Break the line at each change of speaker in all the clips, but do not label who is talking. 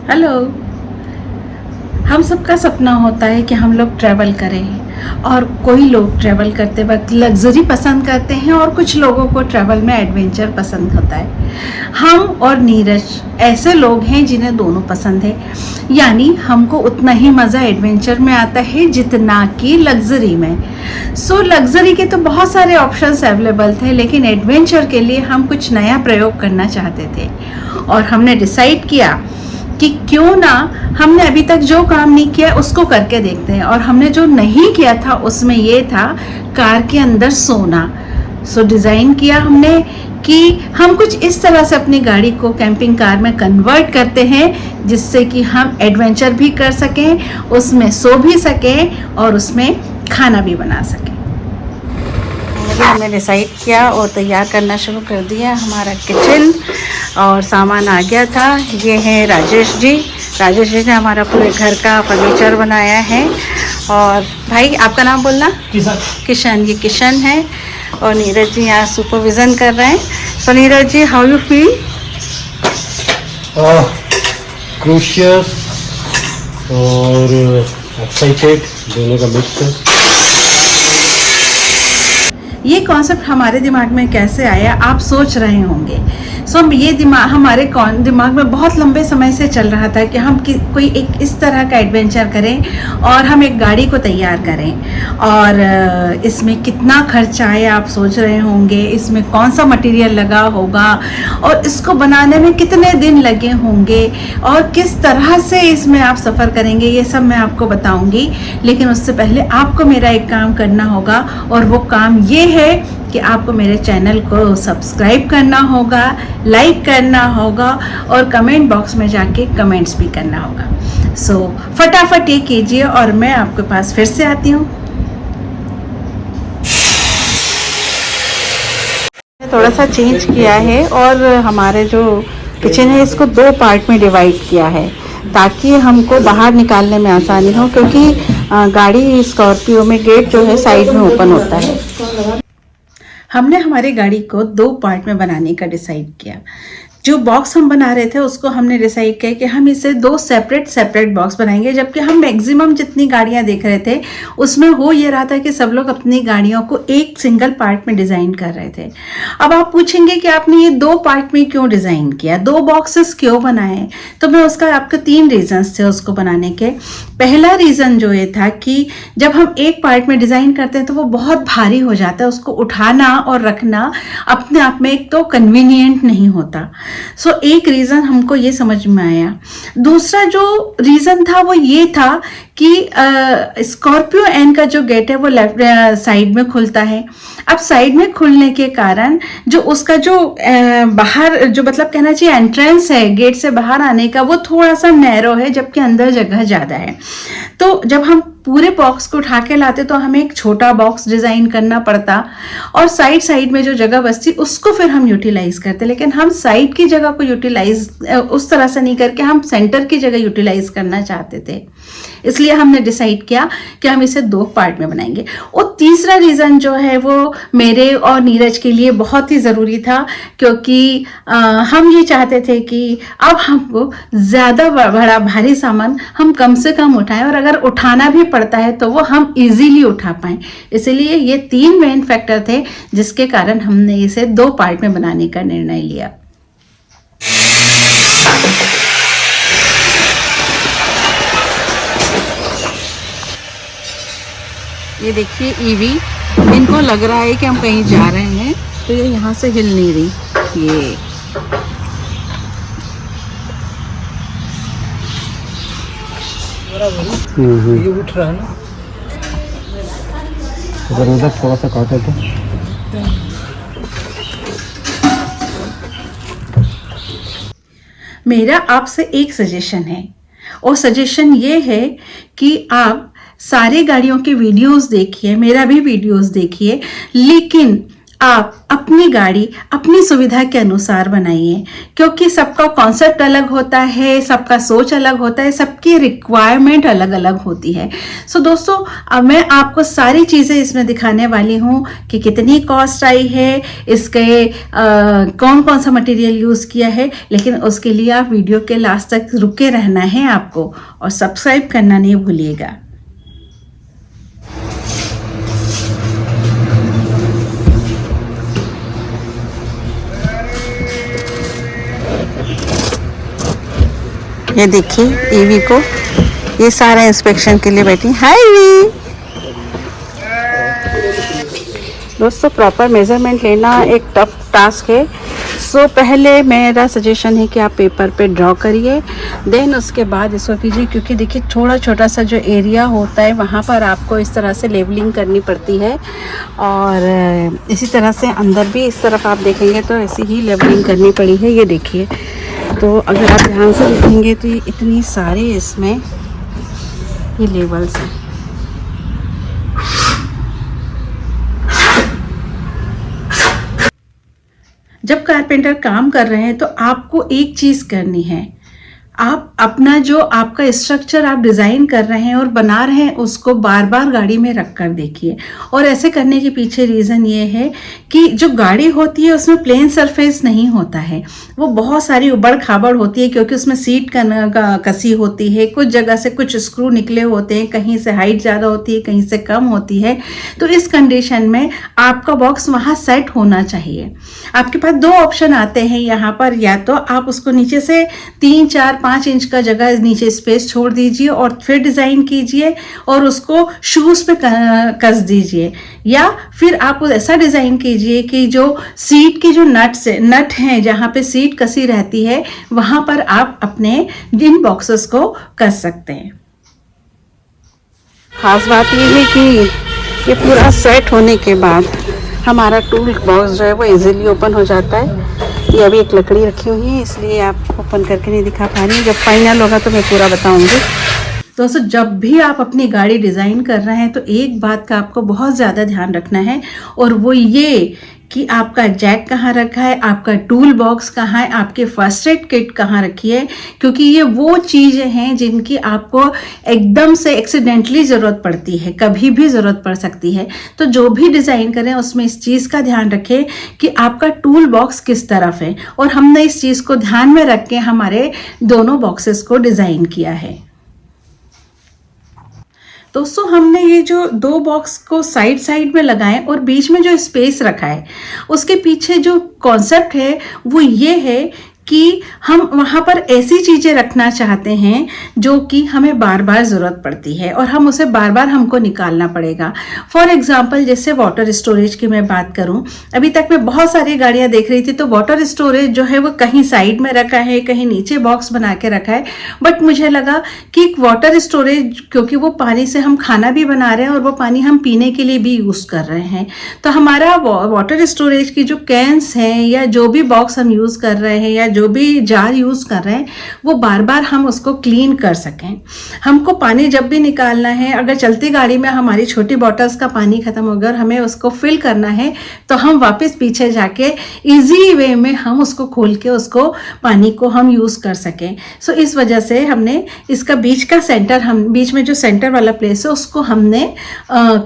Hello. हम सबका सपना होता है कि हम लोग ट्रैवल करें, और कोई लोग ट्रैवल करते वक्त लग्जरी पसंद करते हैं और कुछ लोगों को ट्रैवल में एडवेंचर पसंद होता है। हम और नीरज ऐसे लोग हैं जिन्हें दोनों पसंद है, यानी हमको उतना ही मज़ा एडवेंचर में आता है जितना कि लग्जरी में। लग्जरी के तो बहुत सारे ऑप्शंस अवेलेबल थे, लेकिन एडवेंचर के लिए हम कुछ नया प्रयोग करना चाहते थे और हमने डिसाइड किया कि क्यों ना हमने अभी तक जो काम नहीं किया उसको करके देखते हैं। और हमने जो नहीं किया था उसमें ये था कार के अंदर सोना। डिज़ाइन किया हमने कि हम कुछ इस तरह से अपनी गाड़ी को कैंपिंग कार में कन्वर्ट करते हैं जिससे कि हम एडवेंचर भी कर सकें, उसमें सो भी सकें और उसमें खाना भी बना सकें। हमने डिसाइड किया और तैयार करना शुरू कर दिया हमारा किचन, और सामान आ गया था। ये है राजेश जी ने हमारा पूरे घर का फर्नीचर बनाया है। और भाई आपका नाम बोलना? किशन। ये किशन है और नीरज जी यहाँ सुपरविज़न कर रहे हैं। सो Neeraj ji, how you feel?
क्रूशियस और एक्साइटेड, दोनों का मिक्स है।
ये कॉन्सेप्ट हमारे दिमाग में कैसे आया आप सोच रहे होंगे। ये हमारे दिमाग में बहुत लंबे समय से चल रहा था कि हम कोई एक इस तरह का एडवेंचर करें और हम एक गाड़ी को तैयार करें। और इसमें कितना खर्चा आए आप सोच रहे होंगे, इसमें कौन सा मटेरियल लगा होगा और इसको बनाने में कितने दिन लगे होंगे और किस तरह से इसमें आप सफ़र करेंगे, ये सब मैं आपको बताऊंगी। लेकिन उससे पहले आपको मेरा एक काम करना होगा, और वो काम ये है कि आपको मेरे चैनल को सब्सक्राइब करना होगा, लाइक करना होगा और कमेंट बॉक्स में जाके कमेंट्स भी करना होगा। फटाफट ये कीजिए और मैं आपके पास फिर से आती हूँ। थोड़ा सा चेंज किया है और हमारे जो किचन है इसको 2 पार्ट में डिवाइड किया है ताकि हमको बाहर निकालने में आसानी हो, क्योंकि गाड़ी स्कॉर्पियो में गेट जो है साइड में ओपन होता है। हमने हमारी गाड़ी को 2 पार्ट में बनाने का डिसाइड किया। जो बॉक्स हम बना रहे थे उसको हमने डिसाइड किया कि हम इसे 2 सेपरेट बॉक्स बनाएंगे, जबकि हम मैक्सिमम जितनी गाड़ियां देख रहे थे उसमें हो ये रहा था कि सब लोग अपनी गाड़ियों को एक सिंगल पार्ट में डिज़ाइन कर रहे थे। अब आप पूछेंगे कि आपने ये 2 पार्ट में क्यों डिज़ाइन किया, 2 बॉक्सेस क्यों बनाए? तो मैं उसका आपके 3 रीजंस थे उसको बनाने के। पहला रीज़न जो ये था कि जब हम एक पार्ट में डिज़ाइन करते हैं तो वो बहुत भारी हो जाता है, उसको उठाना और रखना अपने आप में एक तो कन्वीनियंट नहीं होता। एक रीज़न हमको ये समझ में आया। दूसरा जो रीज़न था वो ये था कि स्कॉर्पियो एन का जो गेट है वो लेफ्ट साइड में खुलता है। अब साइड में खुलने के कारण जो उसका जो बाहर जो मतलब कहना चाहिए एंट्रेंस है गेट से बाहर आने का, वो थोड़ा सा नैरो है, जबकि अंदर जगह ज़्यादा है। तो जब हम पूरे बॉक्स को उठा के लाते तो हमें एक छोटा बॉक्स डिज़ाइन करना पड़ता और साइड में जो जगह बचती उसको फिर हम यूटिलाइज करते। लेकिन हम साइड की जगह को यूटिलाइज उस तरह से नहीं करके हम सेंटर की जगह यूटिलाइज करना चाहते थे, इसलिए हमने डिसाइड किया कि हम इसे 2 पार्ट में बनाएंगे। और तीसरा रीज़न जो है वो मेरे और नीरज के लिए बहुत ही ज़रूरी था, क्योंकि हम ये चाहते थे कि अब हमको ज़्यादा बड़ा भारी सामान हम कम से कम उठाएं, और अगर उठाना भी पड़ता है तो वो हम इजीली उठा पाएं। इसलिए ये 3 मेन फैक्टर थे जिसके कारण हमने इसे 2 पार्ट में बनाने का निर्णय लिया। ये देखिए ईवी, इनको लग रहा है कि हम कहीं जा रहे हैं तो ये यहाँ से हिल नहीं रही।
ये उठ रहा है ना, उधर थोड़ा सा काटे तो।
मेरा आपसे एक सजेशन है, और सजेशन ये है कि आप सारी गाड़ियों के वीडियोस देखिए, मेरा भी वीडियोस देखिए, लेकिन आप अपनी गाड़ी अपनी सुविधा के अनुसार बनाइए, क्योंकि सबका कॉन्सेप्ट अलग होता है, सबका सोच अलग होता है, सबकी रिक्वायरमेंट अलग अलग होती है। सो दोस्तों, अब मैं आपको सारी चीज़ें इसमें दिखाने वाली हूँ कि कितनी कॉस्ट आई है, इसके कौन कौन सा मटेरियल यूज़ किया है। लेकिन उसके लिए आप वीडियो के लास्ट तक रुके रहना है आपको, और सब्सक्राइब करना नहीं भूलिएगा। ये देखिए ईवी को, ये सारा इंस्पेक्शन के लिए बैठी। हाय वी दोस्तों, प्रॉपर मेजरमेंट लेना एक टफ टास्क है। सो पहले मेरा सजेशन है कि आप पेपर पे ड्रॉ करिए, देन उसके बाद इसको कीजिए, क्योंकि देखिए थोड़ा छोटा सा जो एरिया होता है वहाँ पर आपको इस तरह से लेवलिंग करनी पड़ती है, और इसी तरह से अंदर भी इस तरफ आप देखेंगे तो ऐसी ही लेवलिंग करनी पड़ी है। ये देखिए, तो अगर आप ध्यान से देखेंगे तो ये इतनी सारे इसमें ये लेवल्स हैं। जब कारपेंटर काम कर रहे हैं तो आपको एक चीज़ करनी है, आप अपना जो आपका स्ट्रक्चर आप डिज़ाइन कर रहे हैं और बना रहे हैं उसको बार बार गाड़ी में रख कर देखिए। और ऐसे करने के पीछे रीज़न ये है कि जो गाड़ी होती है उसमें प्लेन सरफेस नहीं होता है, वो बहुत सारी उबड़ खाबड़ होती है, क्योंकि उसमें सीट कसी होती है, कुछ जगह से कुछ स्क्रू निकले होते हैं, कहीं से हाइट ज़्यादा होती है, कहीं से कम होती है। तो इस कंडीशन में आपका बॉक्स वहाँ सेट होना चाहिए। आपके पास दो ऑप्शन आते हैं यहाँ पर, या तो आप उसको नीचे से 3, 4, 5 इंच का जगह नीचे स्पेस छोड़ दीजिए और फिर डिज़ाइन कीजिए और उसको शूज़ पे कस दीजिए, या फिर आप ऐसा डिज़ाइन कीजिए कि जो सीट की जो नट हैं जहाँ पे सीट कसी रहती है वहाँ पर आप अपने इन बॉक्सेस को कस सकते हैं। खास बात ये है कि ये पूरा सेट होने के बाद हमारा टूल बॉक्स जो है वो इजीली ओपन हो जाता है। ये अभी एक लकड़ी रखी हुई है इसलिए आप ओपन करके नहीं दिखा पा रही हूँ, जब फाइनल होगा तो मैं पूरा बताऊंगी। दोस्तों, जब भी आप अपनी गाड़ी डिज़ाइन कर रहे हैं तो एक बात का आपको बहुत ज़्यादा ध्यान रखना है, और वो ये कि आपका जैक कहाँ रखा है, आपका टूल बॉक्स कहाँ है, आपके फर्स्ट एड किट कहाँ रखी है, क्योंकि ये वो चीज़ें हैं जिनकी आपको एकदम से एक्सीडेंटली ज़रूरत पड़ती है, कभी भी ज़रूरत पड़ सकती है। तो जो भी डिज़ाइन करें उसमें इस चीज़ का ध्यान रखें कि आपका टूल बॉक्स किस तरफ है, और हमने इस चीज़ को ध्यान में रख के हमारे दोनों बॉक्सेस को डिज़ाइन किया है। दोस्तों, हमने ये जो दो बॉक्स को साइड में लगाए और बीच में जो स्पेस रखा है, उसके पीछे जो कॉन्सेप्ट है वो ये है कि हम वहाँ पर ऐसी चीज़ें रखना चाहते हैं जो कि हमें बार बार ज़रूरत पड़ती है और हम उसे बार बार हमको निकालना पड़ेगा। फॉर एग्जांपल, जैसे वाटर स्टोरेज की मैं बात करूं, अभी तक मैं बहुत सारी गाड़ियां देख रही थी तो वाटर स्टोरेज जो है वो कहीं साइड में रखा है, कहीं नीचे बॉक्स बना के रखा है। बट मुझे लगा कि वाटर स्टोरेज, क्योंकि वो पानी से हम खाना भी बना रहे हैं और वो पानी हम पीने के लिए भी यूज़ कर रहे हैं, तो हमारा वाटर स्टोरेज की जो कैंस हैं या जो भी बॉक्स हम यूज़ कर रहे हैं या जो भी जार यूज़ कर रहे हैं वो बार बार हम उसको क्लीन कर सकें। हमको पानी जब भी निकालना है, अगर चलती गाड़ी में हमारी छोटी बॉटल्स का पानी ख़त्म हो गया और हमें उसको फिल करना है तो हम वापस पीछे जाके इजी वे में हम उसको खोल के उसको पानी को हम यूज़ कर सकें। सो इस वजह से हमने इसका बीच का सेंटर, हम बीच में जो सेंटर वाला प्लेस है उसको हमने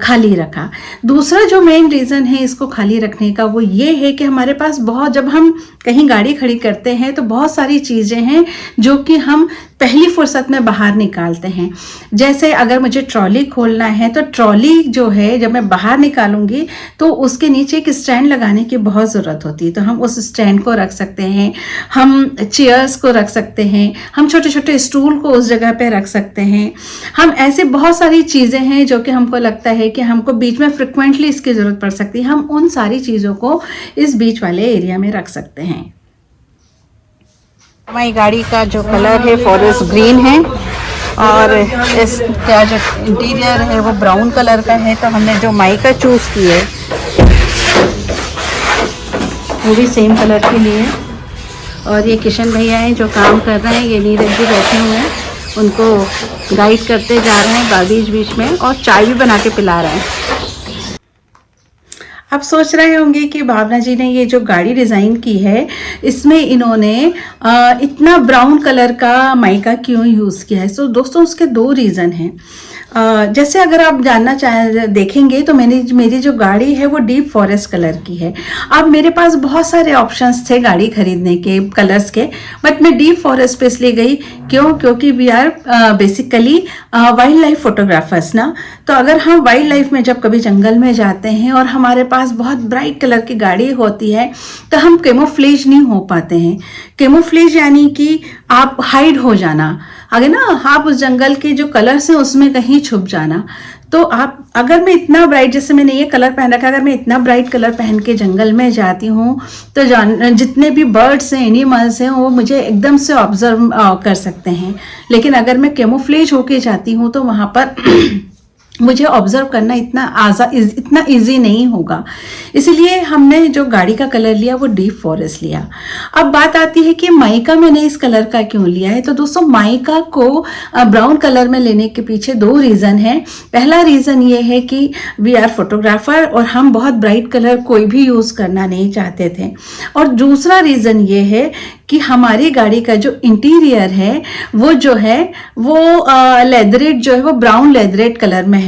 खाली रखा। दूसरा जो मेन रीज़न है इसको खाली रखने का वो ये है कि हमारे पास बहुत, जब हम कहीं गाड़ी खड़ी करते हैं तो बहुत सारी चीज़ें हैं जो कि हम पहली फुर्सत में बाहर निकालते हैं। जैसे अगर मुझे ट्रॉली खोलना है तो ट्रॉली जो है जब मैं बाहर निकालूंगी तो उसके नीचे एक स्टैंड लगाने की बहुत ज़रूरत होती है, तो हम उस स्टैंड को रख सकते हैं, हम चेयर्स को रख सकते हैं, हम छोटे छोटे स्टूल को उस जगह पे रख सकते हैं। हम ऐसे बहुत सारी चीज़ें हैं जो कि हमको लगता है कि हमको बीच में फ्रिक्वेंटली इसकी ज़रूरत पड़ सकती है, हम उन सारी चीज़ों को इस बीच वाले एरिया में रख सकते हैं। हमारी गाड़ी का जो कलर है फॉरेस्ट ग्रीन है और इसका जो इंटीरियर है वो ब्राउन कलर का है, तो हमने जो माइका चूज़ की है वो भी सेम कलर के लिए। और ये किशन भैया हैं जो काम कर रहे हैं, ये नीरज जी बैठे हुए हैं, उनको गाइड करते जा रहे हैं बीच बीच में, और चाय भी बना के पिला रहे हैं। आप सोच रहे होंगे कि भावना जी ने ये जो गाड़ी डिज़ाइन की है इसमें इन्होंने इतना ब्राउन कलर का माइका क्यों यूज़ किया है। सो दोस्तों उसके दो रीज़न हैं। जैसे अगर आप जानना चाहें देखेंगे तो मेरी जो गाड़ी है वो डीप फॉरेस्ट कलर की है। अब मेरे पास बहुत सारे ऑप्शंस थे गाड़ी खरीदने के कलर्स के, बट मैं डीप फॉरेस्ट पे इसलिए गई क्योंकि we are basically wild life photographers ना। तो अगर हम वाइल्ड लाइफ में जब कभी जंगल में जाते हैं और हमारे पास बहुत ब्राइट कलर की गाड़ी होती है तो हम कैमोफ्लेज नहीं हो पाते हैं। कैमोफ्लेज यानी कि आप हाइड हो जाना, अगर ना आप उस जंगल के जो कलर्स हैं उसमें कहीं छुप जाना। तो आप अगर मैं इतना ब्राइट, जैसे मैंने ये कलर पहन रखा है, अगर मैं इतना ब्राइट कलर पहन के जंगल में जाती हूँ तो जितने भी बर्ड्स हैं, एनिमल्स हैं, वो मुझे एकदम से ऑब्जर्व कर सकते हैं। लेकिन अगर मैं कैमोफ्लेज होके जाती हूँ तो वहाँ पर मुझे ऑब्जर्व करना इतना इजी नहीं होगा। इसीलिए हमने जो गाड़ी का कलर लिया वो डीप फॉरेस्ट लिया। अब बात आती है कि माइका मैंने इस कलर का क्यों लिया है। तो दोस्तों माइका को ब्राउन कलर में लेने के पीछे दो रीज़न है। पहला रीज़न ये है कि वी आर फोटोग्राफर और हम बहुत ब्राइट कलर कोई भी यूज़ करना नहीं चाहते थे। और दूसरा रीज़न ये है कि हमारी गाड़ी का जो इंटीरियर है वो जो है वो लेदरेट जो है वो ब्राउन लेदरेट कलर में है।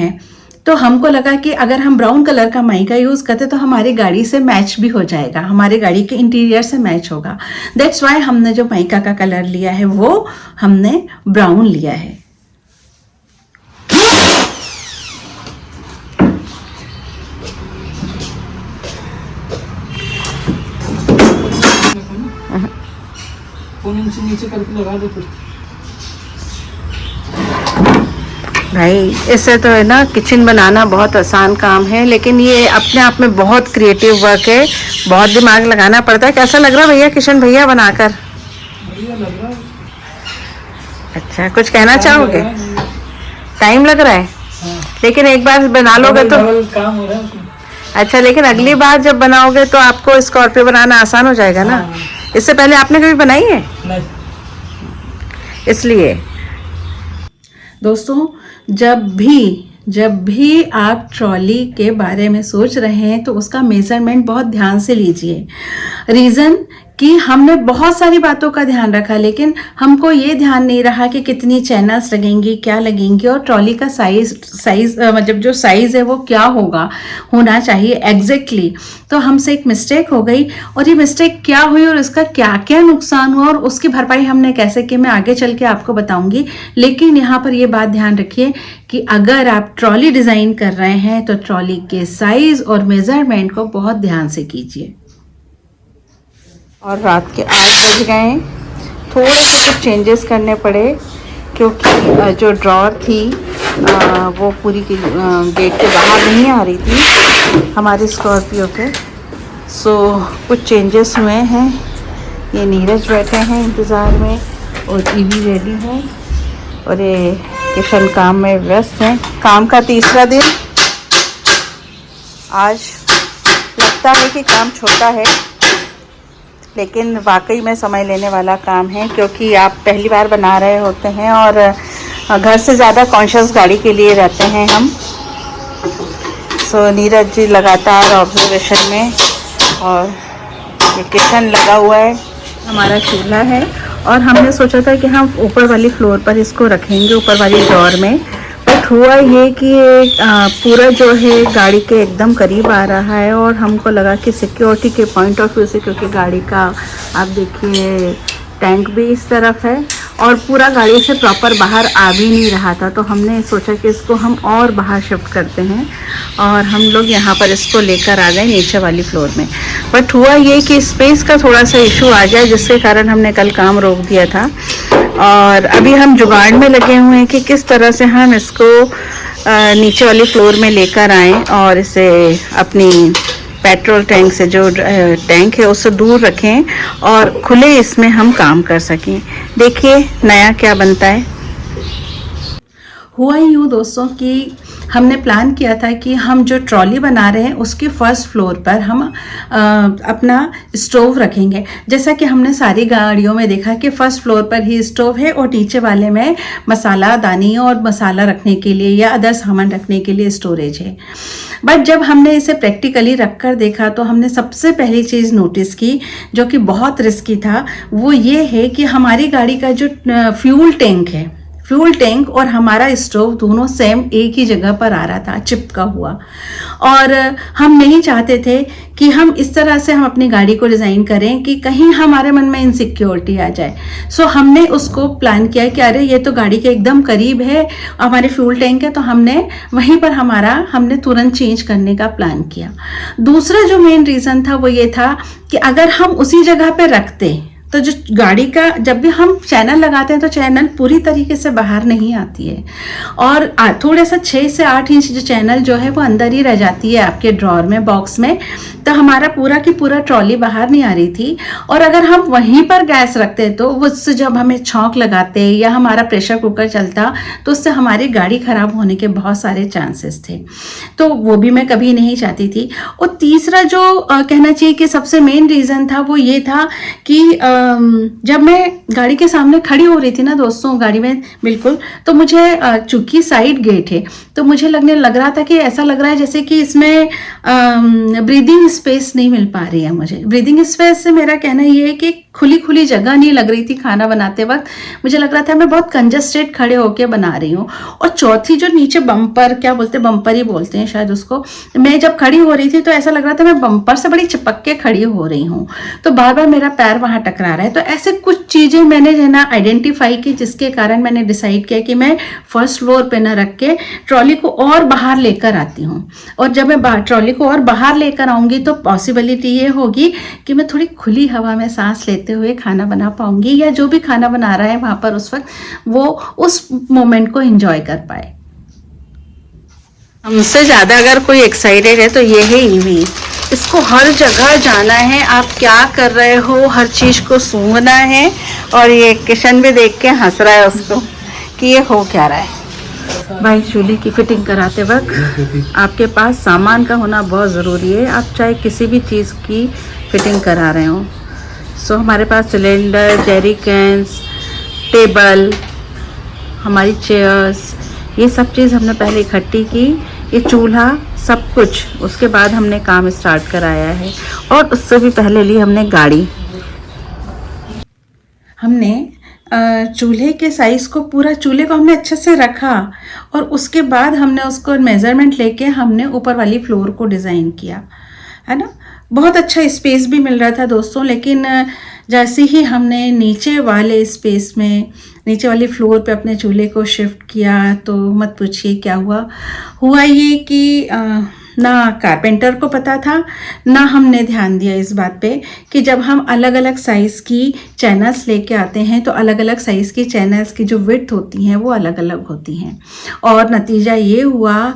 तो हमको लगा कि अगर हम ब्राउन कलर का माइका यूज़ करते तो हमारी गाड़ी से मैच भी हो जाएगा, हमारी गाड़ी के इंटीरियर से मैच होगा। दैट्स वाई हमने जो माइका का कलर लिया है वो हमने ब्राउन लिया है।
नीचे करके लगा दो फिर।
भाई इससे तो है ना किचन बनाना बहुत आसान काम है, लेकिन ये अपने आप में बहुत क्रिएटिव वर्क है, बहुत दिमाग लगाना पड़ता है। कैसा लग रहा है भैया किचन भैया बनाकर?
बढ़िया लग रहा है।
अच्छा, कुछ कहना चाहोगे? टाइम लग रहा है?
हाँ।
लेकिन एक बार बना लोगे तो
काम हो रहा है उसमें।
अच्छा, लेकिन अगली बार जब बनाओगे तो आपको स्कॉर्पियो बनाना आसान हो जाएगा ना।
हाँ।
इससे पहले आपने कभी बनाई है?
नहीं।
इसलिए दोस्तों जब भी आप ट्रॉली के बारे में सोच रहे हैं तो उसका मेजरमेंट बहुत ध्यान से लीजिए। रीज़न कि हमने बहुत सारी बातों का ध्यान रखा, लेकिन हमको ये ध्यान नहीं रहा कि कितनी चैनल्स लगेंगी, क्या लगेंगी, और ट्रॉली का साइज मतलब जो साइज़ है वो क्या होना चाहिए एग्जैक्टली। तो हमसे एक मिस्टेक हो गई, और ये मिस्टेक क्या हुई और इसका क्या क्या नुकसान हुआ और उसकी भरपाई हमने कैसे की मैं आगे चल के आपको बताऊंगी। लेकिन यहाँ पर ये बात ध्यान रखिए कि अगर आप ट्रॉली डिज़ाइन कर रहे हैं तो ट्रॉली के साइज़ और मेज़रमेंट को बहुत ध्यान से कीजिए। और रात के 8 बज गए, थोड़े से कुछ चेंजेस करने पड़े क्योंकि जो ड्रॉर थी वो पूरी की गेट के बाहर नहीं आ रही थी हमारे स्कॉर्पियो के। सो कुछ चेंजेस हुए हैं। ये नीरज बैठे हैं इंतज़ार में और ईवी रेडी है और ये किशन काम में व्यस्त हैं। काम का तीसरा दिन आज। लगता है कि काम छोटा है लेकिन वाकई में समय लेने वाला काम है, क्योंकि आप पहली बार बना रहे होते हैं और घर से ज़्यादा कॉन्शियस गाड़ी के लिए रहते हैं हम। सो नीरज जी लगातार ऑब्जर्वेशन में, और ये किचन लगा हुआ है, हमारा चूल्हा है, और हमने सोचा था कि हम ऊपर वाली फ्लोर पर इसको रखेंगे, ऊपर वाली ड्रॉर में। बट हुआ ये कि पूरा जो है गाड़ी के एकदम करीब आ रहा है, और हमको लगा कि सिक्योरिटी के पॉइंट ऑफ व्यू से, क्योंकि गाड़ी का आप देखिए टैंक भी इस तरफ है और पूरा गाड़ी से प्रॉपर बाहर आ भी नहीं रहा था, तो हमने सोचा कि इसको हम और बाहर शिफ्ट करते हैं, और हम लोग यहाँ पर इसको लेकर आ गए नीचे वाली फ्लोर में। बट हुआ ये कि स्पेस का थोड़ा सा इशू आ गया, जिसके कारण हमने कल काम रोक दिया था, और अभी हम जुगाड़ में लगे हुए हैं कि किस तरह से हम इसको नीचे वाली फ्लोर में लेकर आएँ और इसे अपनी पेट्रोल टैंक से, जो टैंक है उससे दूर रखें और खुले इसमें हम काम कर सकें। देखिए नया क्या बनता है। हुआ यूँ दोस्तों कि हमने प्लान किया था कि हम जो ट्रॉली बना रहे हैं उसके फर्स्ट फ्लोर पर हम अपना स्टोव रखेंगे। जैसा कि हमने सारी गाड़ियों में देखा कि फर्स्ट फ्लोर पर ही स्टोव है और नीचे वाले में मसाला दानी और मसाला रखने के लिए या अदर सामान रखने के लिए स्टोरेज है। बट जब हमने इसे प्रैक्टिकली रख कर देखा तो हमने सबसे पहली चीज़ नोटिस की जो कि बहुत रिस्की था, वो ये है कि हमारी गाड़ी का जो फ्यूल टैंक और हमारा स्टोव दोनों सेम एक ही जगह पर आ रहा था, चिपका हुआ। और हम नहीं चाहते थे कि हम इस तरह से हम अपनी गाड़ी को डिज़ाइन करें कि कहीं हमारे मन में इनसिक्योरिटी आ जाए। सो हमने उसको प्लान किया कि अरे ये तो गाड़ी के एकदम करीब है, हमारे फ्यूल टैंक है, तो हमने वहीं पर हमने तुरंत चेंज करने का प्लान किया। दूसरा जो मेन रीज़न था वो ये था कि अगर हम उसी जगह पे रखते तो जो गाड़ी का जब भी हम चैनल लगाते हैं तो चैनल पूरी तरीके से बाहर नहीं आती है और थोड़ा सा 6 से 8 इंच जो चैनल जो है वो अंदर ही रह जाती है आपके ड्रॉर में, बॉक्स में। तो हमारा पूरा की पूरा ट्रॉली बाहर नहीं आ रही थी। और अगर हम वहीं पर गैस रखते तो उससे जब हमें छौंक लगाते या हमारा प्रेशर कुकर चलता तो उससे हमारी गाड़ी खराब होने के बहुत सारे चांसेस थे, तो वो भी मैं कभी नहीं चाहती थी। और तीसरा जो कहना चाहिए कि सबसे मेन रीज़न था वो ये था कि जब मैं गाड़ी के सामने खड़ी हो रही थी ना दोस्तों, गाड़ी में बिल्कुल, तो मुझे चूंकि साइड गेट है तो मुझे लग रहा था कि ऐसा लग रहा है जैसे कि इसमें ब्रीदिंग स्पेस नहीं मिल पा रही है मुझे। ब्रीदिंग स्पेस से मेरा कहना ये है कि खुली जगह नहीं लग रही थी खाना बनाते वक्त। मुझे लग रहा था मैं बहुत कंजस्टेड खड़े होके बना रही हूँ। और चौथी जो नीचे बम्पर, क्या बोलते हैं, बम्पर ही बोलते हैं शायद उसको, मैं जब खड़ी हो रही थी तो ऐसा लग रहा था मैं बम्पर से बड़ी चिपक के खड़ी हो रही हूँ, तो बार बार मेरा पैर वहाँ टकरा रहा है। तो ऐसे कुछ चीज़ें मैंने जो है ना आइडेंटिफाई की, जिसके कारण मैंने डिसाइड किया कि मैं फर्स्ट फ्लोर पे ना रख के ट्रॉली को और बाहर लेकर आती हूँ। और जब मैं ट्रॉली को और बाहर लेकर आऊँगी तो पॉसिबिलिटी ये होगी कि मैं थोड़ी खुली हवा में सांस लेते हुए खाना बना पाऊंगी, या जो भी खाना बना रहा है वहाँ पर उस वक्त वो उस मोमेंट को एंजॉय कर पाए। हमसे ज़्यादा अगर कोई एक्साइटेड है तो ये है ईवी। इसको हर जगह जाना है, आप क्या कर रहे हो हर चीज़ को सूंघना है। और ये किशन भी देख के हंस रहा है उसको कि ये हो क्या रहा है। भाई, चूल्हे की फिटिंग कराते वक्त आपके पास सामान का होना बहुत ज़रूरी है, आप चाहे किसी भी चीज़ की फिटिंग करा रहे हो। सो हमारे पास सिलेंडर, जेरी कैंस, टेबल, हमारी चेयर्स, ये सब चीज़ हमने पहले इकट्ठी की, ये चूल्हा, सब कुछ। उसके बाद हमने काम स्टार्ट कराया है। और उससे भी पहले ली हमने गाड़ी। हमने चूल्हे के साइज़ को, पूरा चूल्हे को हमने अच्छे से रखा और उसके बाद हमने उसको मेज़रमेंट लेके हमने ऊपर वाली फ्लोर को डिज़ाइन किया, है ना। बहुत अच्छा स्पेस भी मिल रहा था दोस्तों, लेकिन जैसे ही हमने नीचे वाले स्पेस में, नीचे वाली फ्लोर पे अपने चूल्हे को शिफ्ट किया तो मत पूछिए क्या हुआ ये कि ना कारपेंटर को पता था, ना हमने ध्यान दिया इस बात पे कि जब हम अलग अलग साइज़ की चैनल्स लेके आते हैं तो अलग अलग साइज़ की चैनल्स की जो विड्थ होती हैं वो अलग अलग होती हैं। और नतीजा ये हुआ,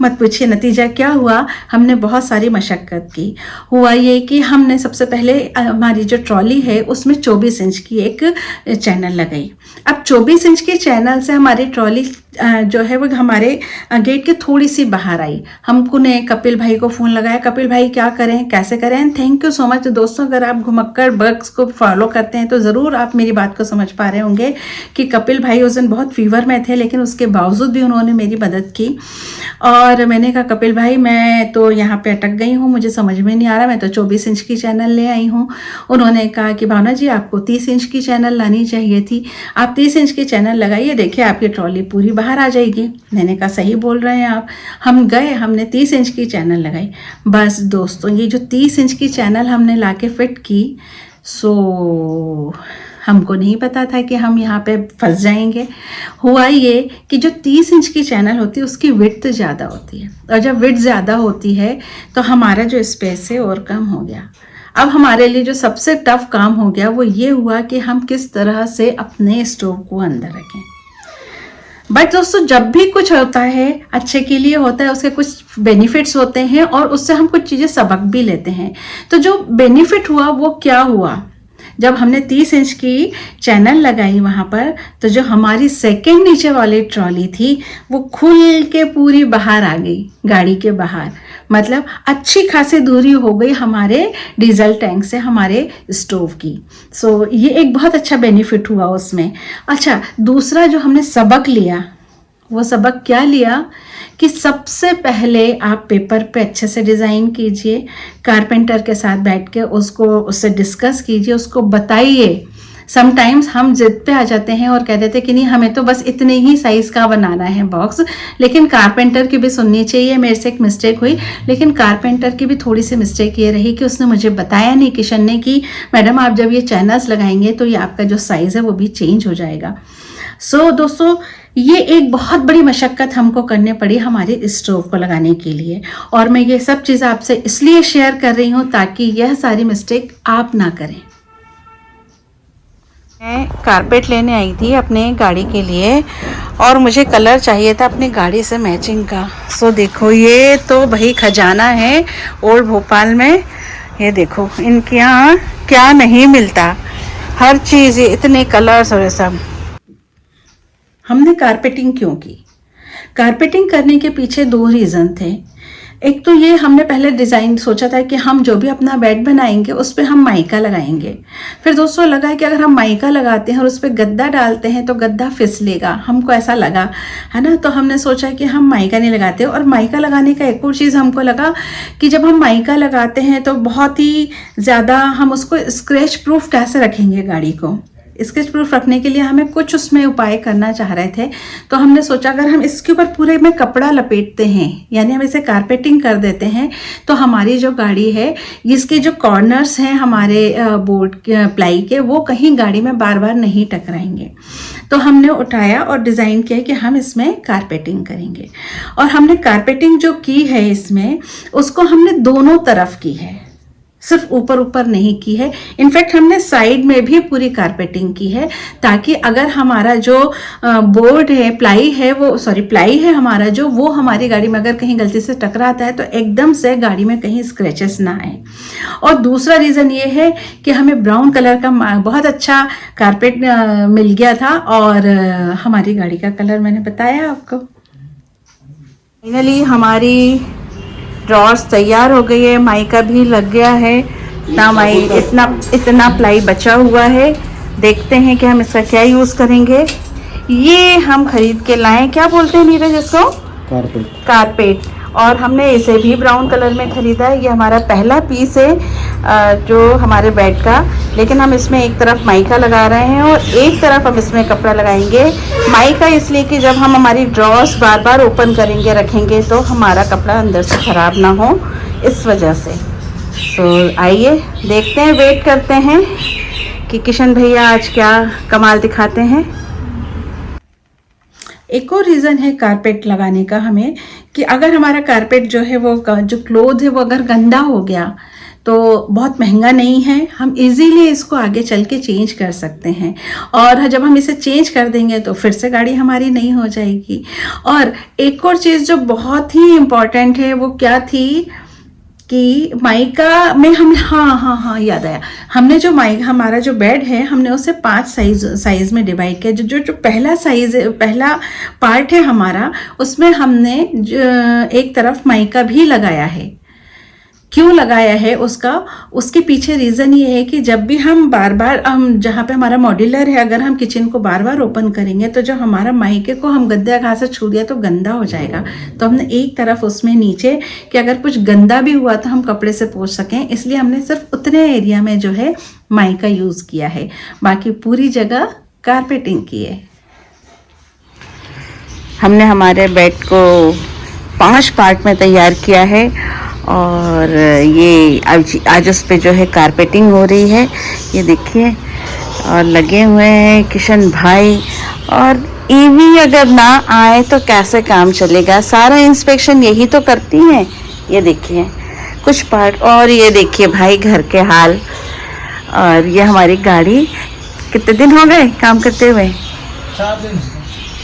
मत पूछिए नतीजा क्या हुआ। हमने बहुत सारी मशक्क़त की। हुआ ये कि हमने सबसे पहले हमारी जो ट्रॉली है उसमें 24 इंच की एक चैनल लगाई। अब 24 इंच के चैनल से हमारी ट्रॉली जो है वो हमारे गेट के थोड़ी सी बाहर आई। हमको ने कपिल भाई को फ़ोन लगाया, कपिल भाई क्या करें, कैसे करें। And thank you so much दोस्तों, अगर आप घुमक्कड़ बग्स को फॉलो करते हैं तो ज़रूर आप मेरी बात को समझ पा रहे होंगे कि कपिल भाई उस दिन बहुत फीवर में थे, लेकिन उसके बावजूद भी उन्होंने मेरी मदद की। और मैंने कहा कपिल भाई मैं तो यहाँ पे अटक गई हूँ, मुझे समझ में नहीं आ रहा, मैं तो 24 इंच की चैनल ले आई हूँ। उन्होंने कहा कि भावना जी आपको 30 इंच की चैनल लानी चाहिए थी, आप 30 इंच की चैनल लगाइए, देखिए आपकी ट्रॉली पूरी बाहर आ जाएगी। मैंने कहा सही बोल रहे हैं आप। हम गए, हमने 30 इंच की चैनल लगाई। बस दोस्तों, ये जो 30 इंच की चैनल हमने लाके फिट की, सो हमको नहीं पता था कि हम यहाँ पे फंस जाएंगे। हुआ ये कि जो 30 इंच की चैनल होती है उसकी विड्थ ज़्यादा होती है, और जब विड्थ ज़्यादा होती है तो हमारा जो स्पेस है और कम हो गया। अब हमारे लिए जो सबसे टफ काम हो गया वो ये हुआ कि हम किस तरह से अपने स्टोव को अंदर रखें। बट दोस्तों, जब भी कुछ होता है अच्छे के लिए होता है, उसके कुछ बेनिफिट्स होते हैं और उससे हम कुछ चीज़ें सबक भी लेते हैं। तो जो बेनिफिट हुआ वो क्या हुआ जब हमने 30 इंच की चैनल लगाई वहाँ पर, तो जो हमारी सेकंड नीचे वाली ट्रॉली थी वो खुल के पूरी बाहर आ गई, गाड़ी के बाहर। मतलब अच्छी खासी दूरी हो गई हमारे डीजल टैंक से हमारे स्टोव की। सो ये एक बहुत अच्छा बेनिफिट हुआ उसमें। अच्छा, दूसरा जो हमने सबक लिया, वो सबक क्या लिया कि सबसे पहले आप पेपर पे अच्छे से डिज़ाइन कीजिए, कारपेंटर के साथ बैठ के उससे डिस्कस कीजिए, उसको बताइए। समटाइम्स हम जिद पे आ जाते हैं और कह देते हैं कि नहीं, हमें तो बस इतने ही साइज़ का बनाना है बॉक्स। लेकिन कारपेंटर की भी सुननी चाहिए। मेरे से एक मिस्टेक हुई, लेकिन कारपेंटर की भी थोड़ी सी मिस्टेक ये रही कि उसने मुझे बताया नहीं, किशन ने, कि मैडम आप जब ये चैनल्स लगाएंगे तो ये आपका जो साइज़ है वो भी चेंज हो जाएगा। सो दोस्तों, ये एक बहुत बड़ी मशक्क़त हमको करनी पड़ी हमारे स्टोव को लगाने के लिए। और मैं ये सब चीज़ आपसे इसलिए शेयर कर रही हूँ ताकि यह सारी मिस्टेक आप ना करें। मैं कारपेट लेने आई थी अपने गाड़ी के लिए और मुझे कलर चाहिए था अपनी गाड़ी से मैचिंग का। सो देखो, ये तो भाई खजाना है ओल्ड भोपाल में। ये देखो, इनके यहाँ क्या नहीं मिलता, हर चीज़, इतने कलर्स और ये सब। हमने कारपेटिंग क्यों की? कारपेटिंग करने के पीछे 2 रीज़न थे। एक तो ये, हमने पहले डिज़ाइन सोचा था कि हम जो भी अपना बेड बनाएंगे उस पर हम माइका लगाएंगे। फिर दोस्तों लगा कि अगर हम माइका लगाते हैं और उस पर गद्दा डालते हैं तो गद्दा फिसलेगा, हमको ऐसा लगा, है ना। तो हमने सोचा कि हम माइका नहीं लगाते। और माइका लगाने का एक और चीज़ हमको लगा कि जब हम माइका लगाते हैं तो बहुत ही ज़्यादा हम उसको स्क्रैच प्रूफ कैसे रखेंगे गाड़ी को। स्केच प्रूफ रखने के लिए हमें कुछ उसमें उपाय करना चाह रहे थे। तो हमने सोचा अगर हम इसके ऊपर पूरे में कपड़ा लपेटते हैं, यानी हम इसे कारपेटिंग कर देते हैं, तो हमारी जो गाड़ी है, इसके जो कॉर्नर्स हैं हमारे बोर्ड के प्लाई के, वो कहीं गाड़ी में बार बार नहीं टकराएंगे। तो हमने उठाया और डिज़ाइन किया कि हम इसमें कारपेटिंग करेंगे। और हमने कारपेटिंग जो की है इसमें, उसको हमने दोनों तरफ की है, सिर्फ ऊपर ऊपर नहीं की है। इनफैक्ट हमने साइड में भी पूरी कारपेटिंग की है, ताकि अगर हमारा जो बोर्ड है, प्लाई है हमारा जो, वो हमारी गाड़ी में अगर कहीं गलती से टकराता है तो एकदम से गाड़ी में कहीं स्क्रैचेस ना आए। और दूसरा रीज़न ये है कि हमें ब्राउन कलर का बहुत अच्छा कारपेट मिल गया था, और हमारी गाड़ी का कलर मैंने बताया आपको। फाइनली हमारी ड्रॉर्स तैयार हो गई है, माइका भी लग गया है, इतना प्लाई बचा हुआ है। देखते हैं कि हम इसका क्या यूज़ करेंगे। ये हम खरीद के लाए, क्या बोलते हैं नीरज इसको? कारपेट। और हमने इसे भी ब्राउन कलर में ख़रीदा है। ये हमारा पहला पीस है जो हमारे बेड का, लेकिन हम इसमें एक तरफ माइका लगा रहे हैं और एक तरफ हम इसमें कपड़ा लगाएंगे। माइका इसलिए कि जब हम हमारी ड्रॉर्स बार बार ओपन करेंगे, रखेंगे, तो हमारा कपड़ा अंदर से ख़राब ना हो, इस वजह से। तो आइए देखते हैं, वेट करते हैं कि किशन भैया आज क्या कमाल दिखाते हैं। एक और रीज़न है कारपेट लगाने का हमें, कि अगर हमारा कारपेट जो है, वो जो क्लोथ है, वो अगर गंदा हो गया तो बहुत महंगा नहीं है, हम इजीली इसको आगे चल के चेंज कर सकते हैं। और जब हम इसे चेंज कर देंगे तो फिर से गाड़ी हमारी नई हो जाएगी। और एक और चीज़ जो बहुत ही इम्पॉर्टेंट है, वो क्या थी कि माइका में हम हाँ याद आया, हमने जो हमारा जो बेड है, हमने उसे 5 साइज में डिवाइड किया। जो पहला पार्ट है हमारा, उसमें हमने एक तरफ माइका भी लगाया है। क्यों लगाया है उसके पीछे रीज़न ये है कि जब भी हम बार बार जहाँ पे हमारा मॉड्यूलर है, अगर हम किचन को बार बार ओपन करेंगे तो जो हमारा माइके को हम गद्दा घास से छू दिया तो गंदा हो जाएगा। तो हमने एक तरफ उसमें नीचे कि अगर कुछ गंदा भी हुआ तो हम कपड़े से पोंछ सकें, इसलिए हमने सिर्फ उतने एरिया में जो है माइका यूज़ किया है, बाकी पूरी जगह कारपेटिंग की है। हमने हमारे बेड को 5 पार्ट में तैयार किया है और ये आज उस पे जो है कारपेटिंग हो रही है, ये देखिए। और लगे हुए हैं किशन भाई। और ईवी अगर ना आए तो कैसे काम चलेगा, सारा इंस्पेक्शन यही तो करती हैं। ये देखिए कुछ पार्ट, और ये देखिए भाई घर के हाल। और ये हमारी गाड़ी, कितने दिन हो गए काम करते हुए?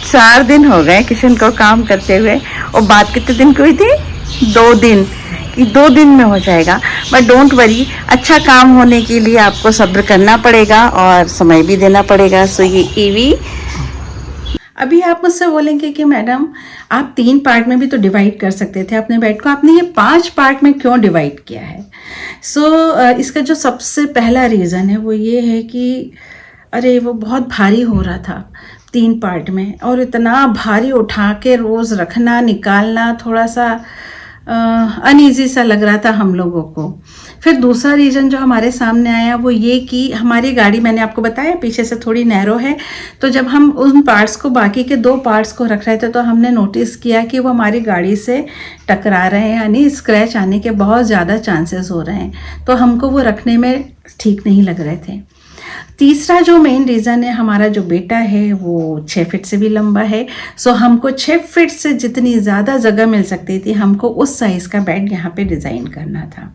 4 दिन हो गए किशन को काम करते हुए। और बात कितने दिन की हुई थी? 2 दिन, 2 दिन में हो जाएगा, बट डोंट वरी, अच्छा काम होने के लिए आपको सब्र करना पड़ेगा और समय भी देना पड़ेगा। सो ये ईवी, अभी आप मुझसे बोलेंगे कि मैडम आप 3 पार्ट में भी तो डिवाइड कर सकते थे अपने बेड को, आपने ये 5 पार्ट में क्यों डिवाइड किया है? इसका जो सबसे पहला रीज़न है वो ये है कि अरे वो बहुत भारी हो रहा था 3 पार्ट में, और इतना भारी उठा के रोज़ रखना निकालना थोड़ा सा अनईजी सा लग रहा था हम लोगों को। फिर दूसरा रीज़न जो हमारे सामने आया वो ये कि हमारी गाड़ी, मैंने आपको बताया पीछे से थोड़ी नैरो है, तो जब हम उन पार्ट्स को, बाकी के 2 पार्ट्स को रख रहे थे तो हमने नोटिस किया कि वो हमारी गाड़ी से टकरा रहे हैं, यानी स्क्रैच आने के बहुत ज़्यादा चांसेस हो रहे हैं, तो हमको वो रखने में ठीक नहीं लग रहे थे। तीसरा जो मेन रीज़न है, हमारा जो बेटा है वो 6 फीट से भी लंबा है, सो हमको 6 फीट से जितनी ज़्यादा जगह मिल सकती थी हमको उस साइज़ का बेड यहाँ पे डिज़ाइन करना था।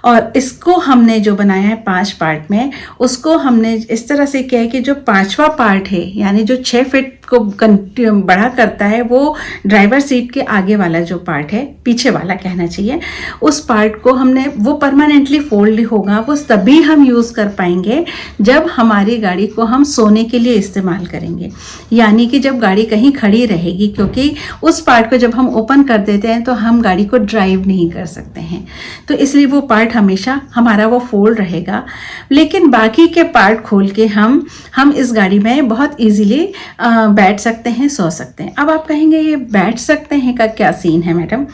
और इसको हमने जो बनाया है 5 पार्ट में, उसको हमने इस तरह से किया है कि जो 5वां पार्ट है, यानी जो 6 फीट को बड़ा करता है, वो ड्राइवर सीट के आगे वाला जो पार्ट है, पीछे वाला कहना चाहिए, उस पार्ट को हमने, वो परमानेंटली फोल्ड होगा, वो तभी हम यूज़ कर पाएंगे जब हमारी गाड़ी को हम सोने के लिए इस्तेमाल करेंगे, यानी कि जब गाड़ी कहीं खड़ी रहेगी, क्योंकि उस पार्ट को जब हम ओपन कर देते हैं तो हम गाड़ी को ड्राइव नहीं कर सकते हैं, तो इसलिए वो पार्ट हमेशा हमारा वो फोल्ड रहेगा। लेकिन बाकी के पार्ट खोल के हम इस गाड़ी में बहुत इजीली बैठ सकते हैं, सो सकते हैं। अब आप कहेंगे ये बैठ सकते हैं का क्या सीन है मैडम?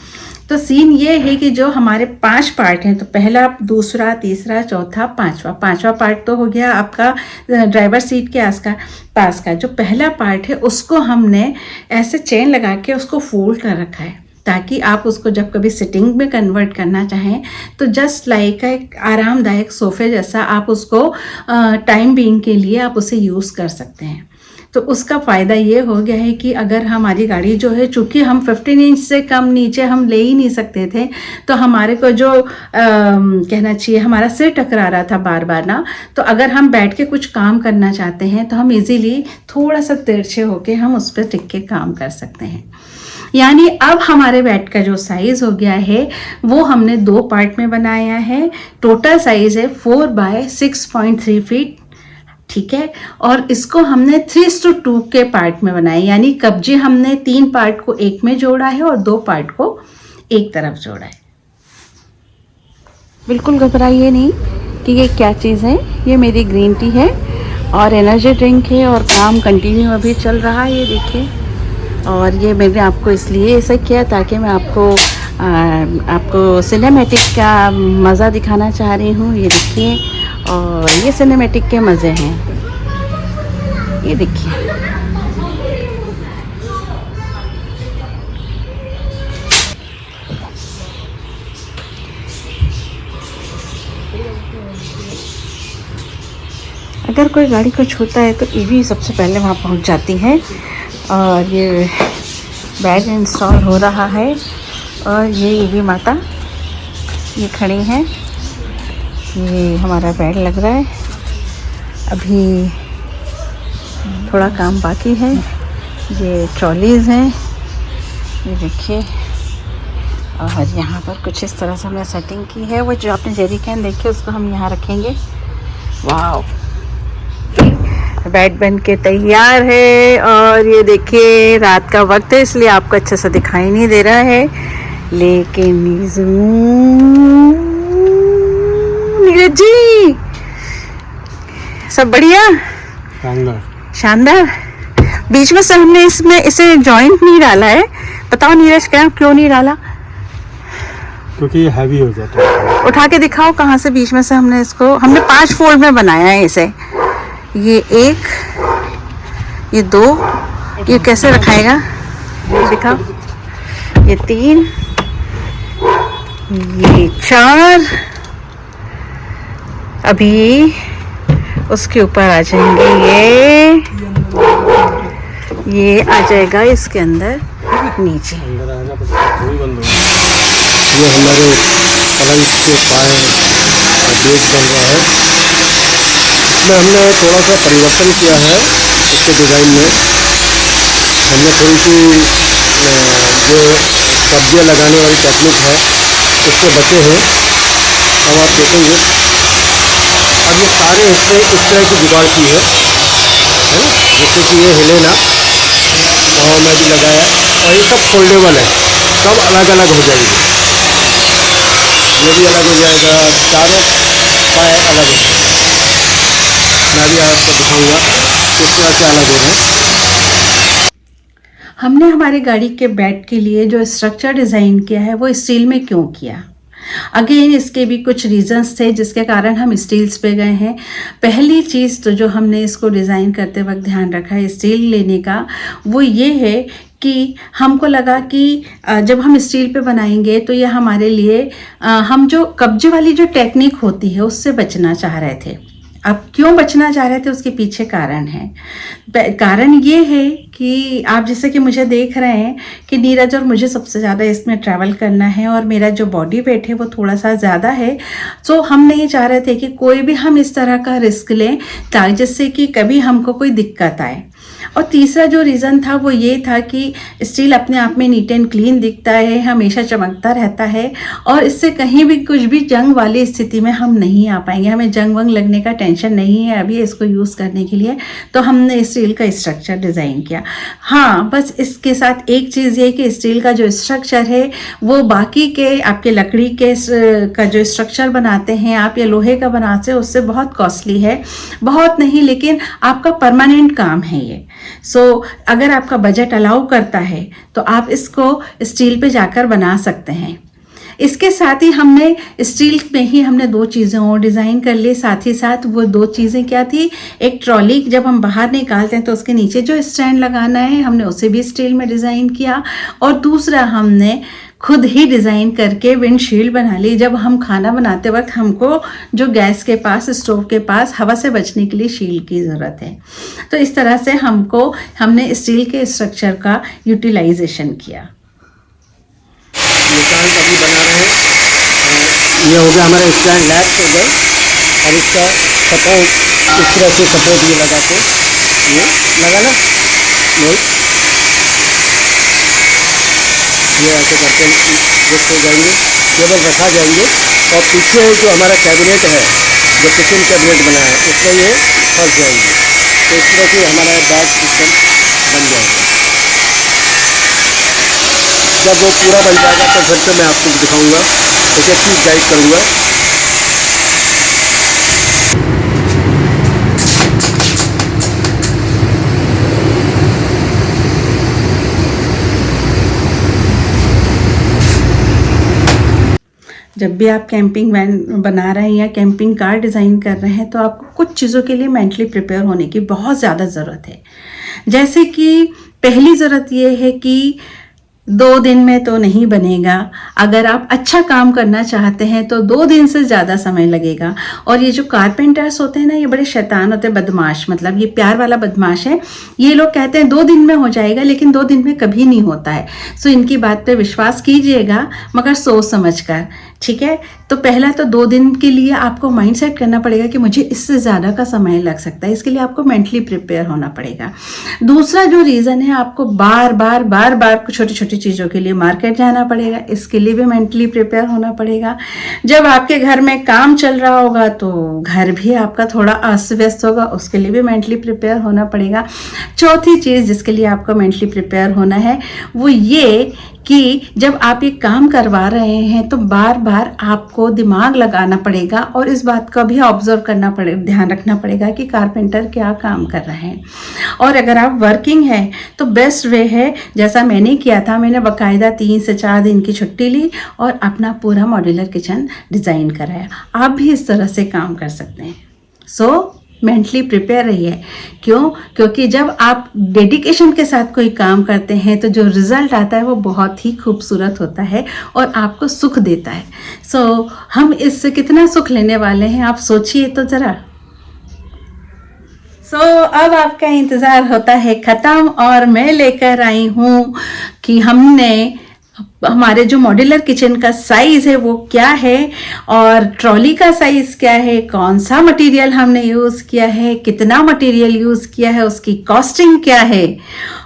तो सीन ये है कि जो हमारे 5 पार्ट हैं, तो पहला, दूसरा, तीसरा, चौथा, पांचवा पार्ट तो हो गया आपका ड्राइवर सीट के पास का। जो पहला पार्ट है उसको हमने ऐसे चेन लगा के उसको फोल्ड कर रखा है, ताकि आप उसको जब कभी सिटिंग में कन्वर्ट करना चाहें तो जस्ट लाइक एक आरामदायक सोफे जैसा आप उसको टाइम बीइंग के लिए आप उसे यूज़ कर सकते हैं। तो उसका फ़ायदा ये हो गया है कि अगर हमारी गाड़ी जो है, चूँकि हम 15 इंच से कम नीचे हम ले ही नहीं सकते थे, तो हमारे को जो कहना चाहिए, हमारा सिर टकरा रहा था बार बार ना, तो अगर हम बैठ के कुछ काम करना चाहते हैं तो हम इजीली थोड़ा सा तिरछे होके हम उस पर टिक के काम कर सकते हैं। यानी अब हमारे बेड का जो साइज़ हो गया है वो हमने 2 पार्ट में बनाया है। टोटल साइज़ है 4 बाय 6.3 फीट, ठीक है। और इसको हमने 3:2 के पार्ट में बनाया, यानी कब्जे हमने 3 पार्ट को एक में जोड़ा है और 2 पार्ट को एक तरफ जोड़ा है। बिल्कुल घबराइए नहीं कि ये क्या चीज़ है, ये मेरी ग्रीन टी है और एनर्जी ड्रिंक है, और काम कंटिन्यू अभी चल रहा है, ये देखिए। और ये मैंने आपको इसलिए ऐसा किया ताकि मैं आपको सिनेमैटिक का मज़ा दिखाना चाह रही हूँ। ये देखिए, और ये सिनेमैटिक के मज़े हैं, ये देखिए। अगर कोई गाड़ी को छूता है तो ईवी सबसे पहले वहाँ पहुँच जाती है। और ये बेड इंस्टॉल हो रहा है और ये ईवी माता ये खड़ी हैं, ये हमारा बेड लग रहा है। अभी थोड़ा काम बाकी है। ये ट्रॉलीज़ हैं, ये देखिए। और यहाँ पर कुछ इस तरह से हमने सेटिंग की है। वो जो आपने जेरी कैन देखी उसको हम यहाँ रखेंगे। वाओ, बेड बन के तैयार है। और ये देखिए, रात का वक्त है इसलिए आपको अच्छे से दिखाई नहीं दे रहा है, लेकिन नीरज जी सब बढ़िया, शानदार। बीच में से हमने इसे जॉइंट नहीं डाला है, बताओ नीरज क्यों नहीं डाला?
क्योंकि ये हैवी हो जाता है।
उठा के दिखाओ कहाँ से बीच में से हमने 5 फोल्ड में बनाया है इसे। ये 1, ये 2, ये कैसे रखाएगा दिखाओ, ये 3, ये 4, अभी उसके ऊपर आ जाएंगे, ये आ जाएगा इसके अंदर नीचे।
अंदर आएगा तो कोई बंद होगा। ये हमारे फ्रंट के बाएं गेट बन रहा है। इसमें हमने थोड़ा सा परिवर्तन किया है इसके डिज़ाइन में। पहले थोड़ी सी जो कब्जे लगाने वाली टेक्निक है इसके बचे हैं अब आप देखेंगे। अब ये सारे हिस्से इस तरह की एम्ब्रॉयडरी है ना, जिससे कि ये हिले ना। पाँव में भी लगाया और ये सब फोल्डेबल है, सब अलग अलग हो जाएंगे। ये भी अलग हो जाएगा, सारे पाए अलग हो जाएंगे। मैं भी आपको दिखाऊंगा किस तरह से अलग हो रहे हैं।
हमने हमारी गाड़ी के बेड के लिए जो स्ट्रक्चर डिज़ाइन किया है वो स्टील में क्यों किया? अगेन इसके भी कुछ रीजंस थे जिसके कारण हम स्टील्स पे गए हैं। पहली चीज़ तो जो हमने इसको डिज़ाइन करते वक्त ध्यान रखा है स्टील लेने का, वो ये है कि हमको लगा कि जब हम स्टील पे बनाएंगे तो ये हमारे लिए हम जो कब्जे वाली जो टेक्निक होती है उससे बचना चाह रहे थे। अब क्यों बचना चाह रहे थे उसके पीछे कारण है। कारण ये है कि आप जैसे कि मुझे देख रहे हैं कि नीरज और मुझे सबसे ज़्यादा इसमें ट्रैवल करना है और मेरा जो बॉडी वेट है वो थोड़ा सा ज़्यादा है। सो हम नहीं चाह रहे थे कि कोई भी हम इस तरह का रिस्क लें ताकि जिससे कि कभी हमको कोई दिक्कत आए। और तीसरा जो रीज़न था वो ये था कि स्टील अपने आप में नीट एंड क्लीन दिखता है, हमेशा चमकता रहता है और इससे कहीं भी कुछ भी जंग वाली स्थिति में हम नहीं आ पाएंगे। हमें जंग वंग लगने का टेंशन नहीं है अभी इसको यूज़ करने के लिए। तो हमने स्टील का स्ट्रक्चर डिज़ाइन किया। हाँ, बस इसके साथ एक चीज़ ये कि स्टील का जो स्ट्रक्चर है वो बाकी के आपके लकड़ी के का जो स्ट्रक्चर बनाते हैं आप या लोहे का बनाते हैं उससे बहुत कॉस्टली है। बहुत नहीं, लेकिन आपका परमानेंट काम है ये। सो अगर आपका बजट अलाउ करता है तो आप इसको स्टील पे जाकर बना सकते हैं। इसके साथ ही हमने स्टील में ही हमने दो चीज़ें और डिज़ाइन कर ली। साथ ही साथ वो दो चीज़ें क्या थी, एक ट्रॉली जब हम बाहर निकालते हैं तो उसके नीचे जो स्टैंड लगाना है हमने उसे भी स्टील में डिज़ाइन किया। और दूसरा हमने खुद ही डिज़ाइन करके विंडशील्ड बना ली। जब हम खाना बनाते वक्त हमको जो गैस के पास स्टोव के पास हवा से बचने के लिए शील्ड की ज़रूरत है। तो इस तरह से हमने स्टील के स्ट्रक्चर का यूटिलाइजेशन किया।
ये सारे कटिंग बना रहे हैं और ये हो गया हमारा स्टैंड लैब के ऊपर। अब इसका कटर इस तरह से कटर भी लगाते हैं। ये लगा ना, ये ऐसे करके बुश हो जाएंगे, दोनों बटा जाएंगे। और पीछे जो हमारा कैबिनेट है जो किचन कैबिनेट बना है उसमें ये फंस जाएंगे। तो इस तरह से हमारा बॉक्स किचन बन जाएगा। जब वो पूरा बन जाएगा तो फिर से मैं आपको दिखाऊंगा, इसे फुल टाइट करूंगा।
जब भी आप कैंपिंग वैन बना रहे हैं या कैंपिंग कार डिज़ाइन कर रहे हैं तो आपको कुछ चीज़ों के लिए मेंटली प्रिपेयर होने की बहुत ज़्यादा ज़रूरत है। जैसे कि पहली ज़रूरत ये है कि 2 दिन में तो नहीं बनेगा। अगर आप अच्छा काम करना चाहते हैं तो 2 दिन से ज़्यादा समय लगेगा। और ये जो कारपेंटर्स होते हैं ना, ये बड़े शैतान होते हैं, बदमाश, मतलब ये प्यार वाला बदमाश है। ये लोग कहते हैं 2 दिन में हो जाएगा, लेकिन 2 दिन में कभी नहीं होता है। सो इनकी बात पे विश्वास कीजिएगा, मगर सोच समझ कर, ठीक है। तो पहला तो 2 दिन के लिए आपको माइंड सेट करना पड़ेगा कि मुझे इससे ज़्यादा का समय लग सकता है। इसके लिए आपको मेंटली प्रिपेयर होना पड़ेगा। दूसरा जो रीज़न है, आपको बार बार छोटी छोटी चीज़ों के लिए मार्केट जाना पड़ेगा। इसके लिए भी मेंटली प्रिपेयर होना पड़ेगा। जब आपके घर में काम चल रहा होगा तो घर भी आपका थोड़ा अस्त व्यस्त होगा, उसके लिए भी मेंटली प्रिपेयर होना पड़ेगा। चौथी चीज़ जिसके लिए आपको मेंटली प्रिपेयर होना है वो ये कि जब आप ये काम करवा रहे हैं तो बार बार आपको दिमाग लगाना पड़ेगा और इस बात का भी ऑब्जर्व करना पड़ेगा, ध्यान रखना पड़ेगा कि कारपेंटर क्या काम कर रहे हैं। और अगर आप वर्किंग हैं तो बेस्ट वे है, जैसा मैंने किया था, मैंने बाकायदा 3 से 4 दिन की छुट्टी ली और अपना पूरा मॉड्यूलर किचन डिज़ाइन कराया। आप भी इस तरह से काम कर सकते हैं। सो मेंटली प्रिपेयर रहिए। क्यों? क्योंकि जब आप डेडिकेशन के साथ कोई काम करते हैं तो जो रिज़ल्ट आता है वो बहुत ही खूबसूरत होता है और आपको सुख देता है। सो हम इससे कितना सुख लेने वाले हैं आप सोचिए तो ज़रा। सो अब आपका इंतज़ार होता है ख़त्म और मैं लेकर आई हूँ कि हमने हमारे जो मॉड्यूलर किचन का साइज़ है वो क्या है और ट्रॉली का साइज़ क्या है, कौन सा मटेरियल हमने यूज़ किया है, कितना मटेरियल यूज़ किया है, उसकी कॉस्टिंग क्या है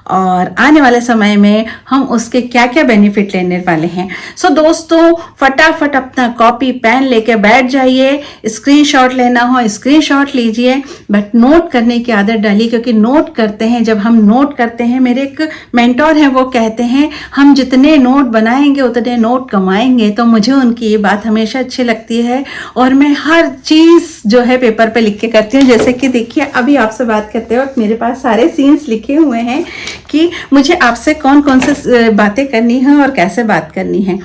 और आने वाले समय में हम उसके क्या क्या बेनिफिट लेने वाले हैं। सो दोस्तों, फटाफट अपना कॉपी पेन लेके बैठ जाइए, स्क्रीनशॉट लेना हो स्क्रीनशॉट लीजिए, बट नोट करने की आदत डालिए, क्योंकि नोट करते हैं, जब हम नोट करते हैं, मेरे एक मेंटोर है वो कहते हैं हम जितने नोट बनाएंगे उतने नोट कमाएंगे। तो मुझे उनकी ये बात हमेशा अच्छी लगती है और मैं हर चीज़ जो है पेपर पे लिख के करती हूँ। जैसे कि देखिए, अभी आपसे बात करते वक्त मेरे पास सारे सीन्स लिखे हुए हैं कि मुझे आपसे कौन कौन से बातें करनी है और कैसे बात करनी है।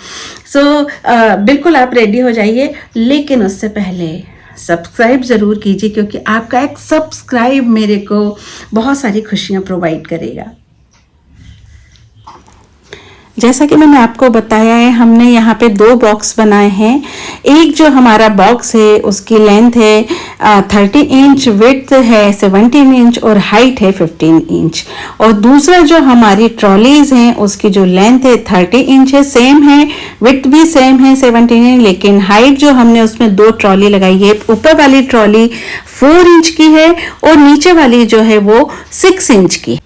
सो बिल्कुल आप रेडी हो जाइए, लेकिन उससे पहले सब्सक्राइब ज़रूर कीजिए, क्योंकि आपका एक सब्सक्राइब मेरे को बहुत सारी खुशियाँ प्रोवाइड करेगा। जैसा कि मैंने आपको बताया है, हमने यहाँ पे 2 बॉक्स बनाए हैं। एक जो हमारा बॉक्स है उसकी लेंथ है 30 इंच, विड्थ है 17 इंच और हाइट है 15 इंच। और दूसरा जो हमारी ट्रॉलीज हैं उसकी जो लेंथ है 30 इंच है, सेम है, विड्थ भी सेम है 17 इंच, लेकिन हाइट जो हमने उसमें 2 ट्रॉली लगाई है। ऊपर वाली ट्रॉली 4 इंच की है और नीचे वाली जो है वो 6 इंच की।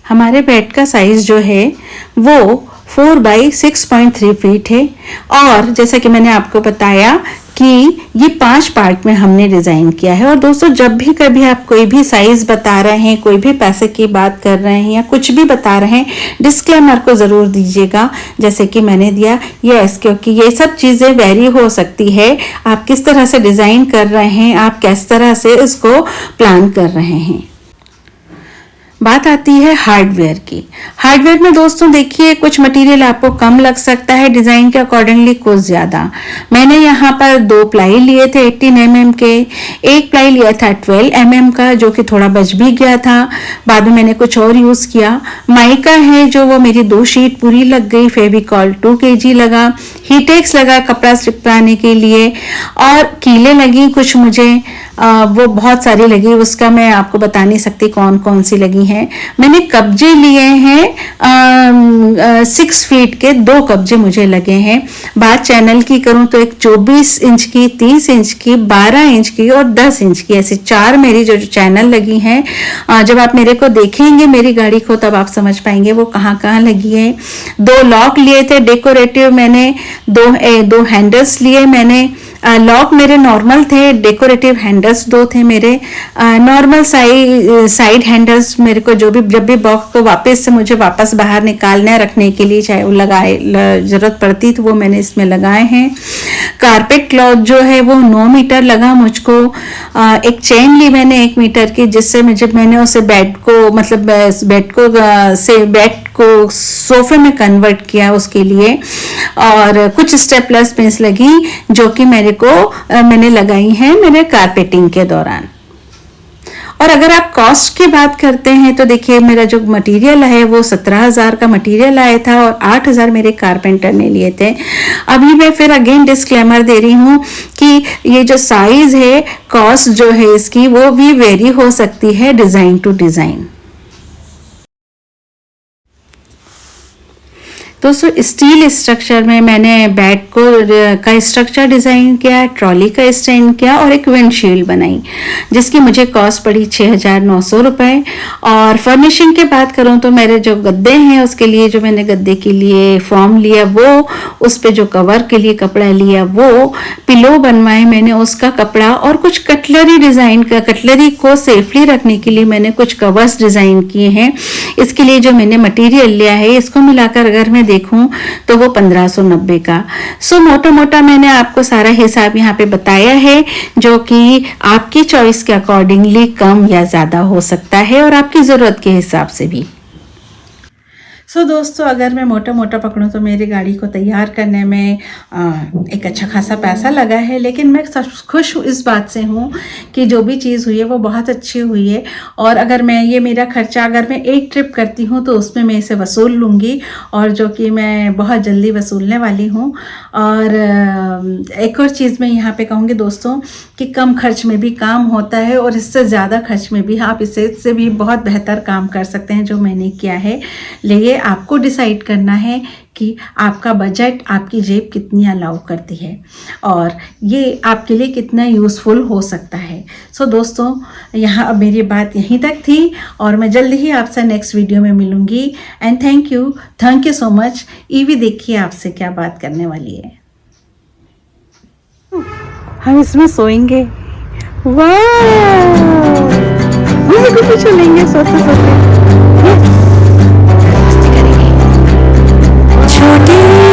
हमारे बेड का साइज जो है वो 4 बाई 6.3 फीट है। और जैसा कि मैंने आपको बताया कि ये 5 पार्ट में हमने डिज़ाइन किया है। और दोस्तों, जब भी कभी आप कोई भी साइज़ बता रहे हैं, कोई भी पैसे की बात कर रहे हैं या कुछ भी बता रहे हैं, डिस्क्लेमर को ज़रूर दीजिएगा, जैसे कि मैंने दिया यस, क्योंकि ये सब चीज़ें वेरी हो सकती है। आप किस तरह से डिज़ाइन कर रहे हैं, आप किस तरह से इसको प्लान कर रहे हैं। बात आती है हार्डवेयर की। हार्डवेयर में दोस्तों देखिए, कुछ मटेरियल आपको कम लग सकता है डिज़ाइन के अकॉर्डिंगली, कुछ ज़्यादा। मैंने यहाँ पर 2 प्लाई लिए थे 18 mm के, एक प्लाई लिया था 12 mm का जो कि थोड़ा बच भी गया था, बाद में मैंने कुछ और यूज़ किया। माइका है जो वो मेरी 2 शीट पूरी लग गई, फेविकॉल 2 kg लगा, हीटेक्स लगा कपड़ा चिपकाने के लिए, और कीलें लगी कुछ मुझे, वो बहुत सारी लगी, उसका मैं आपको बता नहीं सकती कौन कौन सी लगी हैं। मैंने कब्जे लिए हैं 6 फीट के, 2 कब्जे मुझे लगे हैं। बात चैनल की करूं तो एक 24 इंच की, 30 इंच की, 12 इंच की और 10 इंच की, ऐसे 4 मेरी जो चैनल लगी हैं। जब आप मेरे को देखेंगे मेरी गाड़ी को तब आप समझ पाएंगे वो कहाँ कहाँ लगी है। 2 लॉक लिए थे डेकोरेटिव, मैंने 2 हैंडल्स लिए मैंने। लॉक मेरे नॉर्मल थे, डेकोरेटिव हैंडल्स 2 थे मेरे। नॉर्मल साइड हैंडल्स मेरे को जो भी, जब भी बॉक्स को वापस से मुझे वापस बाहर निकालने रखने के लिए चाहे वो लगाए जरूरत पड़ती तो वो मैंने इसमें लगाए हैं। कारपेट क्लॉथ जो है वो 9 मीटर लगा मुझको। एक चेन ली मैंने 1 मीटर की, जिससे मैंने उसे बेड को, मतलब बेड को सोफे में कन्वर्ट किया उसके लिए। और कुछ स्टेपलर पिन्स लगी जो कि मैंने लगाई हैं मेरे कारपेटिंग के दौरान। और अगर आप कॉस्ट की बात करते हैं तो देखिए, मेरा जो मटेरियल है वो 17,000 का मटेरियल आया था और 8,000 मेरे कारपेंटर ने लिए थे। अभी मैं फिर अगेन डिस्क्लेमर दे रही हूँ कि ये जो साइज है, कॉस्ट जो है इसकी, वो भी वेरी हो सकती है डिज़ाइन टू डिज़ाइन। दोस्तों, स्टील स्ट्रक्चर में मैंने बेड का स्ट्रक्चर डिज़ाइन किया, ट्रॉली का स्टैंड किया और एक विंडशील्ड बनाई, जिसकी मुझे कॉस्ट पड़ी 6,900 रुपये। और फर्निशिंग की बात करूं तो मेरे जो गद्दे हैं उसके लिए जो मैंने गद्दे के लिए फॉर्म लिया, वो उस पे जो कवर के लिए कपड़ा लिया, वो पिलो बनवाए मैंने उसका कपड़ा, और कुछ कटलरी डिज़ाइन का, कटलरी को सेफली रखने के लिए मैंने कुछ कवर्स डिज़ाइन किए हैं। इसके लिए जो मैंने मटेरियल लिया है, इसको मिलाकर अगर मैं देखूं तो वो 1590 का। सो मोटा मोटा मैंने आपको सारा हिसाब यहाँ पे बताया है, जो कि आपकी चॉइस के अकॉर्डिंगली कम या ज़्यादा हो सकता है और आपकी ज़रूरत के हिसाब से भी। सो दोस्तों, अगर मैं मोटा मोटा पकड़ूं तो मेरी गाड़ी को तैयार करने में एक अच्छा खासा पैसा लगा है, लेकिन मैं सब खुश इस बात से हूँ कि जो भी चीज़ हुई है वो बहुत अच्छी हुई है। और अगर मैं ये मेरा खर्चा अगर मैं एक ट्रिप करती हूँ तो उसमें मैं इसे वसूल लूँगी, और जो कि मैं बहुत जल्दी वसूलने वाली हूँ। और एक और चीज़ मैं यहाँ पे कहूँगी दोस्तों कि कम खर्च में भी काम होता है, और इससे ज़्यादा खर्च में भी आप इससे भी बहुत बेहतर काम कर सकते हैं जो मैंने किया है। लिए आपको डिसाइड करना है कि आपका बजट, आपकी जेब कितनी अलाउ करती है और ये आपके लिए कितना यूज़फुल हो सकता है। सो दोस्तों, यहाँ अब मेरी बात यहीं तक थी और मैं जल्दी ही आपसे नेक्स्ट वीडियो में मिलूँगी। And thank you so much. EV देखिए आपसे क्या बात करने वाली है। हम इसमें सोएंगे। वाह, चलेंगे सोते सोते। छोटी